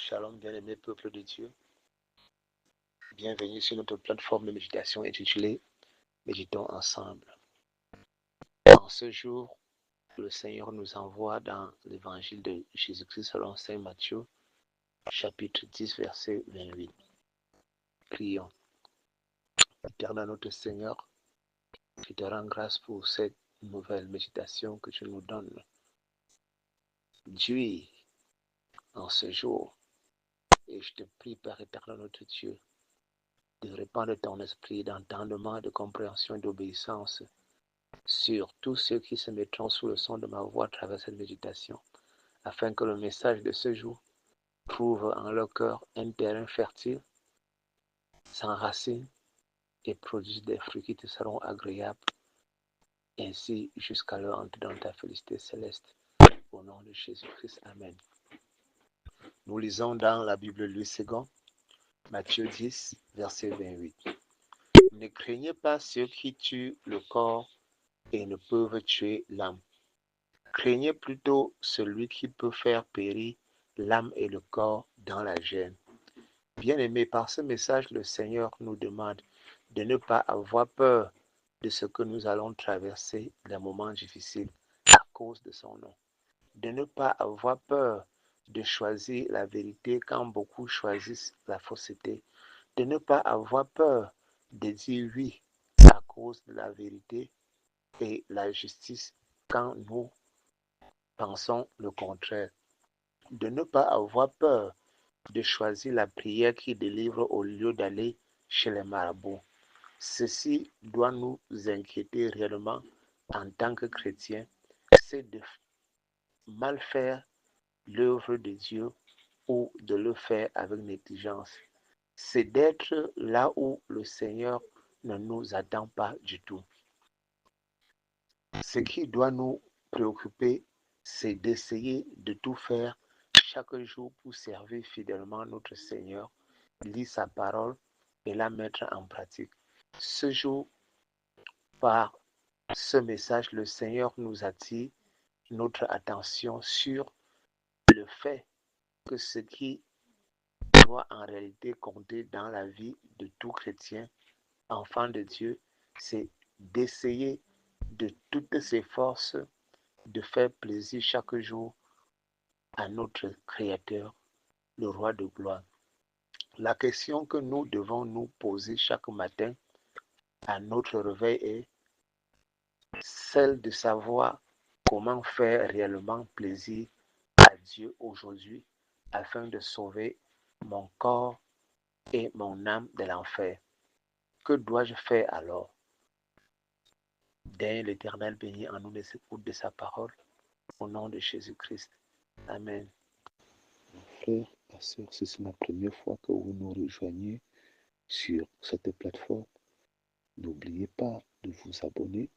Shalom, bien-aimé peuple de Dieu. Bienvenue sur notre plateforme de méditation intitulée Méditons ensemble. En ce jour, le Seigneur nous envoie dans l'évangile de Jésus-Christ selon Saint Matthieu, chapitre 10, verset 28. Prions. Éternel notre Seigneur, je te rends grâce pour cette nouvelle méditation que tu nous donnes. Dieu, en ce jour, et je te prie, Père éternel notre Dieu, de répandre ton esprit d'entendement, de compréhension et d'obéissance sur tous ceux qui se mettront sous le son de ma voix à travers cette méditation, afin que le message de ce jour trouve en leur cœur un terrain fertile, s'enracine et produise des fruits qui te seront agréables, ainsi jusqu'à leur entrée dans ta félicité céleste. Au nom de Jésus-Christ, Amen. Nous lisons dans la Bible Louis II, Matthieu 10, verset 28. Ne craignez pas ceux qui tuent le corps et ne peuvent tuer l'âme. Craignez plutôt celui qui peut faire périr l'âme et le corps dans la gêne. Bien-aimés, par ce message, le Seigneur nous demande de ne pas avoir peur de ce que nous allons traverser des moments difficiles à cause de son nom. De ne pas avoir peur de choisir la vérité quand beaucoup choisissent la fausseté. De ne pas avoir peur de dire oui à cause de la vérité et la justice quand nous pensons le contraire. De ne pas avoir peur de choisir la prière qui délivre au lieu d'aller chez les marabouts. Ceci doit nous inquiéter réellement en tant que chrétiens, c'est de mal faire l'œuvre de Dieu ou de le faire avec négligence. C'est d'être là où le Seigneur ne nous attend pas du tout. Ce qui doit nous préoccuper, c'est d'essayer de tout faire chaque jour pour servir fidèlement notre Seigneur, lire sa parole et la mettre en pratique. Ce jour, par ce message, le Seigneur nous attire notre attention sur le fait que ce qui doit en réalité compter dans la vie de tout chrétien, enfant de Dieu, c'est d'essayer de toutes ses forces de faire plaisir chaque jour à notre Créateur, le Roi de gloire. La question que nous devons nous poser chaque matin à notre réveil est celle de savoir comment faire réellement plaisir à Dieu aujourd'hui afin de sauver mon corps et mon âme de l'enfer. Que dois-je faire alors? Daigne l'Éternel bénir en nous les écoutes de sa parole. Au nom de Jésus-Christ. Amen. Frères, ma soeur, si c'est la première fois que vous nous rejoignez sur cette plateforme, n'oubliez pas de vous abonner,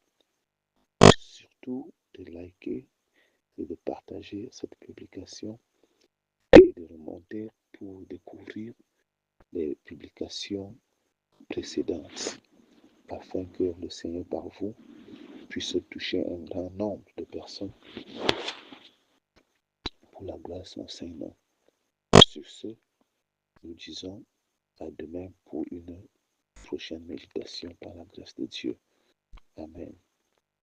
surtout de liker et de partager cette publication et de remonter pour découvrir les publications précédentes afin que le Seigneur par vous puisse toucher un grand nombre de personnes pour la gloire de son Saint-Nom. Sur ce, nous disons à demain pour une prochaine méditation par la grâce de Dieu. Amen.